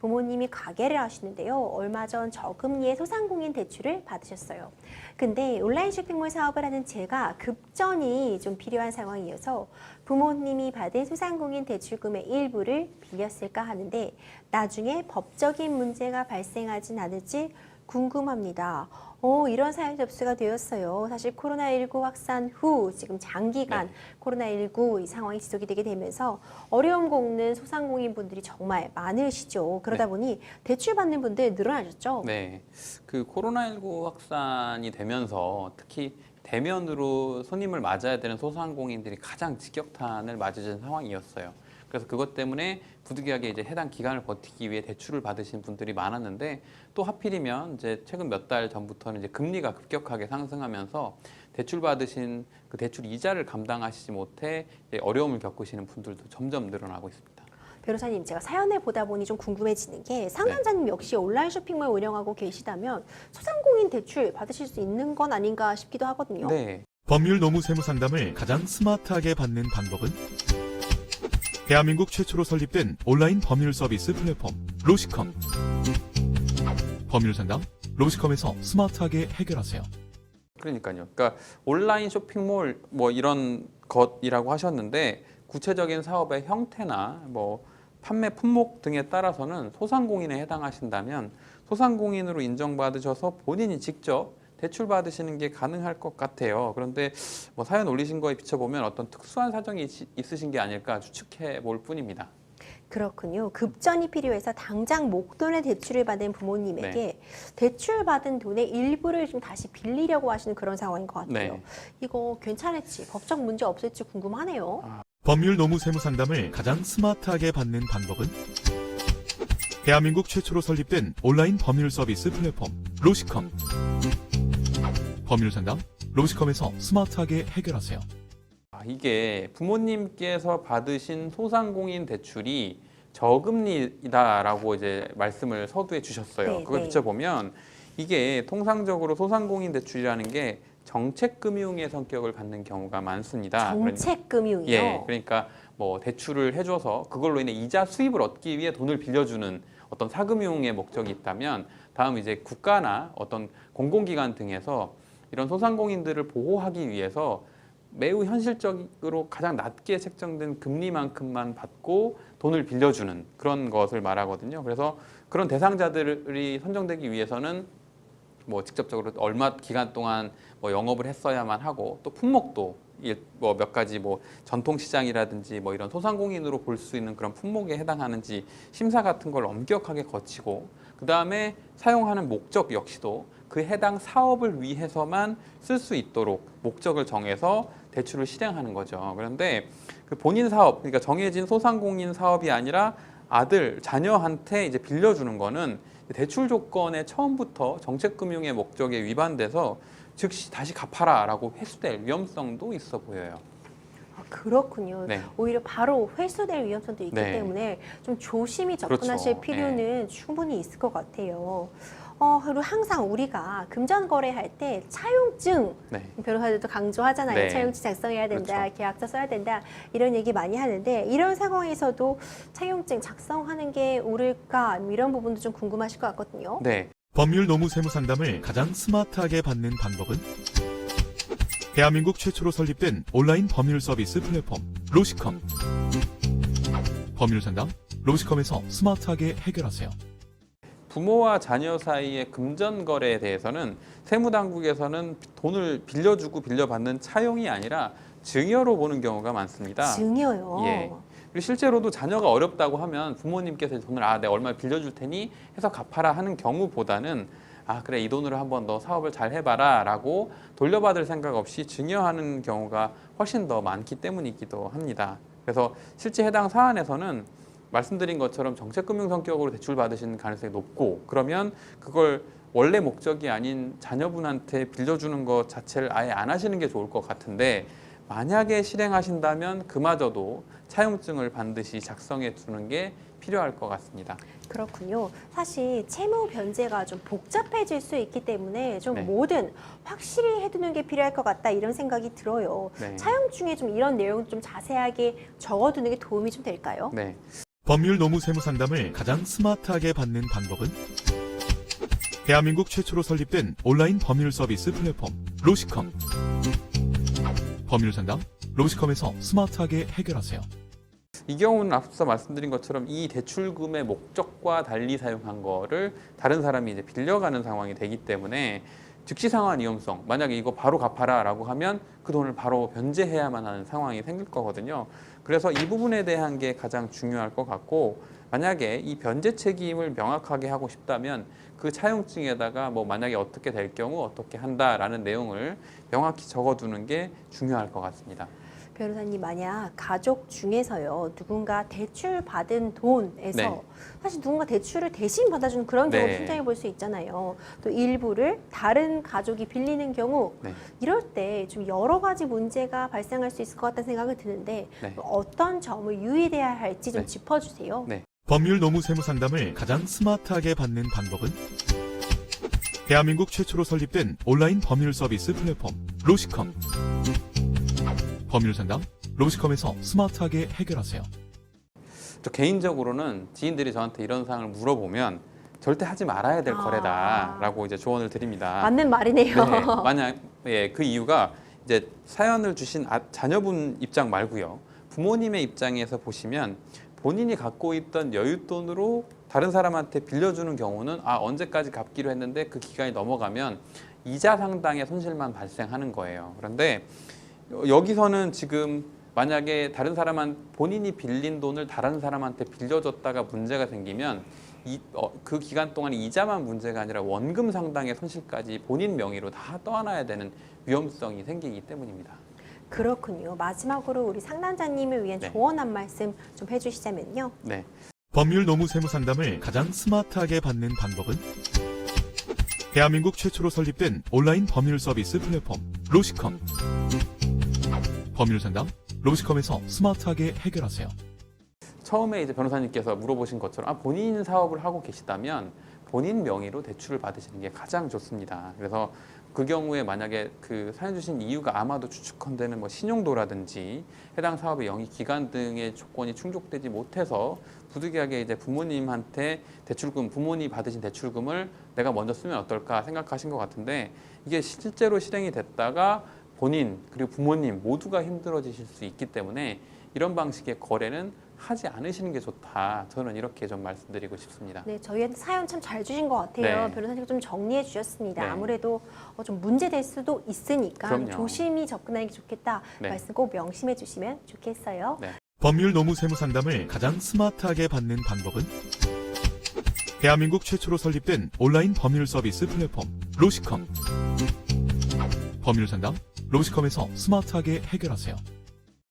부모님이 가게를 하시는데요. 얼마 전 저금리의 소상공인 대출을 받으셨어요. 근데 온라인 쇼핑몰 사업을 하는 제가 급전이 좀 필요한 상황이어서 부모님이 받은 소상공인 대출금의 일부를 빌렸을까 하는데 나중에 법적인 문제가 발생하진 않을지 궁금합니다. 이런 사연 접수가 되었어요. 사실 코로나19 확산 후 지금 장기간 코로나19 이 상황이 지속이 되게 되면서 어려움 겪는 소상공인 분들이 정말 많으시죠. 그러다 보니 대출 받는 분들 늘어나셨죠. 네, 그 코로나19 확산이 되면서 특히 대면으로 손님을 맞아야 되는 소상공인들이 가장 직격탄을 맞으신 상황이었어요. 그래서 그것 때문에 부득이하게 이제 해당 기간을 버티기 위해 대출을 받으신 분들이 많았는데 또 하필이면 이제 최근 몇 달 전부터는 이제 금리가 급격하게 상승하면서 대출 받으신 그 대출 이자를 감당하시지 못해 이제 어려움을 겪으시는 분들도 점점 늘어나고 있습니다. 변호사님, 제가 사연을 보다 보니 좀 궁금해지는 게 상담자님 역시 온라인 쇼핑몰 운영하고 계시다면 소상공인 대출 받으실 수 있는 건 아닌가 싶기도 하거든요. 네. 법률 노무 세무 상담을 가장 스마트하게 받는 방법은 대한민국 최초로 설립된 온라인 법률 서비스 플랫폼 로시컴. 법률 상담 로시컴에서 스마트하게 해결하세요. 그러니까요. 그러니까 온라인 쇼핑몰 뭐 이런 것이라고 하셨는데 구체적인 사업의 형태나 뭐 판매 품목 등에 따라서는 소상공인에 해당하신다면 소상공인으로 인정받으셔서 본인이 직접 대출 받으시는 게 가능할 것 같아요. 그런데 뭐 사연 올리신 거에 비춰보면 어떤 특수한 사정이 있으신 게 아닐까 추측해 볼 뿐입니다. 그렇군요. 급전이 필요해서 당장 목돈의 대출을 받은 부모님에게 대출 받은 돈의 일부를 좀 다시 빌리려고 하시는 그런 상황인 것 같아요. 이거 괜찮을지, 법적 문제 없을지 궁금하네요. 법률 노무 세무 상담을 가장 스마트하게 받는 방법은 대한민국 최초로 설립된 온라인 법률 서비스 플랫폼 로시컴. 법률 상담 로시컴에서 스마트하게 해결하세요. 이게 부모님께서 받으신 소상공인 대출이 저금리다라고 이제 말씀을 서두에 주셨어요. 그걸 비춰보면 이게 통상적으로 소상공인 대출이라는 게 정책금융의 성격을 갖는 경우가 많습니다. 정책금융이요? 예, 그러니까 뭐 대출을 해줘서 그걸로 인해 이자 수입을 얻기 위해 돈을 빌려주는 어떤 사금융의 목적이 있다면 다음 이제 국가나 어떤 공공기관 등에서 이런 소상공인들을 보호하기 위해서 매우 현실적으로 가장 낮게 책정된 금리만큼만 받고 돈을 빌려주는 그런 것을 말하거든요. 그래서 그런 대상자들이 선정되기 위해서는 뭐 직접적으로 얼마 기간 동안 뭐 영업을 했어야만 하고 또 품목도 뭐 몇 가지 뭐 전통시장이라든지 뭐 이런 소상공인으로 볼 수 있는 그런 품목에 해당하는지 심사 같은 걸 엄격하게 거치고 그 다음에 사용하는 목적 역시도 그 해당 사업을 위해서만 쓸 수 있도록 목적을 정해서 대출을 실행하는 거죠. 그런데 그 본인 사업, 그러니까 정해진 소상공인 사업이 아니라 아들, 자녀한테 이제 빌려주는 거는 대출 조건에 처음부터 정책금융의 목적에 위반돼서 즉시 다시 갚아라라고 회수될 위험성도 있어 보여요. 그렇군요. 오히려 바로 회수될 위험성도 있기 때문에 좀 조심히 접근하실 필요는 충분히 있을 것 같아요. 그리고 항상 우리가 금전 거래할 때 차용증, 변호사들도 강조하잖아요. 차용증 작성해야 된다, 계약서 써야 된다 이런 얘기 많이 하는데 이런 상황에서도 차용증 작성하는 게 옳을까 이런 부분도 좀 궁금하실 것 같거든요. 법률 노무 세무 상담을 가장 스마트하게 받는 방법은 대한민국 최초로 설립된 온라인 법률 서비스 플랫폼 로시컴. 법률 상담 로시컴에서 스마트하게 해결하세요. 부모와 자녀 사이의 금전 거래에 대해서는 세무당국에서는 돈을 빌려주고 빌려받는 차용이 아니라 증여로 보는 경우가 많습니다. 증여요? 예. 그리고 실제로도 자녀가 어렵다고 하면 부모님께서 돈을 내가 얼마 빌려줄 테니 해서 갚아라 하는 경우보다는 그래 이 돈으로 한번 너 사업을 잘 해봐라 라고 돌려받을 생각 없이 증여하는 경우가 훨씬 더 많기 때문이기도 합니다. 그래서 실제 해당 사안에서는 말씀드린 것처럼 정책금융 성격으로 대출 받으시는 가능성이 높고 그러면 그걸 원래 목적이 아닌 자녀분한테 빌려주는 것 자체를 아예 안 하시는 게 좋을 것 같은데 만약에 실행하신다면 그마저도 차용증을 반드시 작성해 두는 게 필요할 것 같습니다. 그렇군요. 사실 채무 변제가 좀 복잡해질 수 있기 때문에 좀 뭐든 확실히 해두는 게 필요할 것 같다 이런 생각이 들어요. 차용증에 좀 이런 내용 좀 자세하게 적어두는 게 도움이 좀 될까요? 법률 노무 세무 상담을 가장 스마트하게 받는 방법은 대한민국 최초로 설립된 온라인 법률 서비스 플랫폼 로시컴. 법률 상담 로시컴에서 스마트하게 해결하세요. 이 경우는 앞서 말씀드린 것처럼 이 대출금의 목적과 달리 사용한 거를 다른 사람이 이제 빌려가는 상황이 되기 때문에 즉시 상환 위험성, 만약에 이거 바로 갚아라 라고 하면 그 돈을 바로 변제해야만 하는 상황이 생길 거거든요. 그래서 이 부분에 대한 게 가장 중요할 것 같고, 만약에 이 변제 책임을 명확하게 하고 싶다면 그 차용증에다가 뭐 만약에 어떻게 될 경우 어떻게 한다라는 내용을 명확히 적어두는 게 중요할 것 같습니다. 변호사님, 만약 가족 중에서요, 누군가 대출 받은 돈에서 네. 사실 누군가 대출을 대신 받아주는 그런 경우 네. 상상해 볼 수 있잖아요. 또 일부를 다른 가족이 빌리는 경우, 네. 이럴 때 좀 여러 가지 문제가 발생할 수 있을 것 같다는 생각이 드는데 네. 어떤 점을 유의해야 할지 좀 네. 짚어주세요. 네. 법률 노무 세무 상담을 가장 스마트하게 받는 방법은 대한민국 최초로 설립된 온라인 법률 서비스 플랫폼 로시컴. 법률 상담 로시컴에서 스마트하게 해결하세요. 저 개인적으로는 지인들이 저한테 이런 사항을 물어보면 절대 하지 말아야 될 거래다라고 이제 조언을 드립니다. 맞는 말이네요. 네, 만약 그 이유가 이제 사연을 주신 자녀분 입장 말고요. 부모님의 입장에서 보시면 본인이 갖고 있던 여윳돈으로 다른 사람한테 빌려주는 경우는 언제까지 갚기로 했는데 그 기간이 넘어가면 이자 상당의 손실만 발생하는 거예요. 그런데 여기서는 지금 만약에 다른 사람한 본인이 빌린 돈을 다른 사람한테 빌려줬다가 문제가 생기면 그 기간 동안 이자만 문제가 아니라 원금 상당의 손실까지 본인 명의로 다 떠안아야 되는 위험성이 생기기 때문입니다. 그렇군요. 마지막으로 우리 상담자님을 위한 네. 조언 한 말씀 좀 해주시자면요. 네. 법률 노무 세무 상담을 가장 스마트하게 받는 방법은 대한민국 최초로 설립된 온라인 법률 서비스 플랫폼 로시컴. 법률 상담 로시컴에서 스마트하게 해결하세요. 처음에 이제 변호사님께서 물어보신 것처럼 본인 사업을 하고 계시다면 본인 명의로 대출을 받으시는 게 가장 좋습니다. 그래서 그 경우에 만약에 그 사연 주신 이유가 아마도 추측컨대는 뭐 신용도라든지 해당 사업의 영위 기간 등의 조건이 충족되지 못해서 부득이하게 이제 부모님한테 대출금, 부모님이 받으신 대출금을 내가 먼저 쓰면 어떨까 생각하신 것 같은데, 이게 실제로 실행이 됐다가 본인 그리고 부모님 모두가 힘들어지실 수 있기 때문에 이런 방식의 거래는 하지 않으시는 게 좋다. 저는 이렇게 좀 말씀드리고 싶습니다. 네, 저희한테 사연 참 잘 주신 것 같아요. 네. 변호사님 좀 정리해 주셨습니다. 네. 아무래도 좀 문제될 수도 있으니까 그럼요. 조심히 접근하는 게 좋겠다. 네. 말씀 꼭 명심해 주시면 좋겠어요. 네. 법률 노무 세무 상담을 가장 스마트하게 받는 방법은 대한민국 최초로 설립된 온라인 법률 서비스 플랫폼 로시컴. 법률 상담 로시컴에서 스마트하게 해결하세요.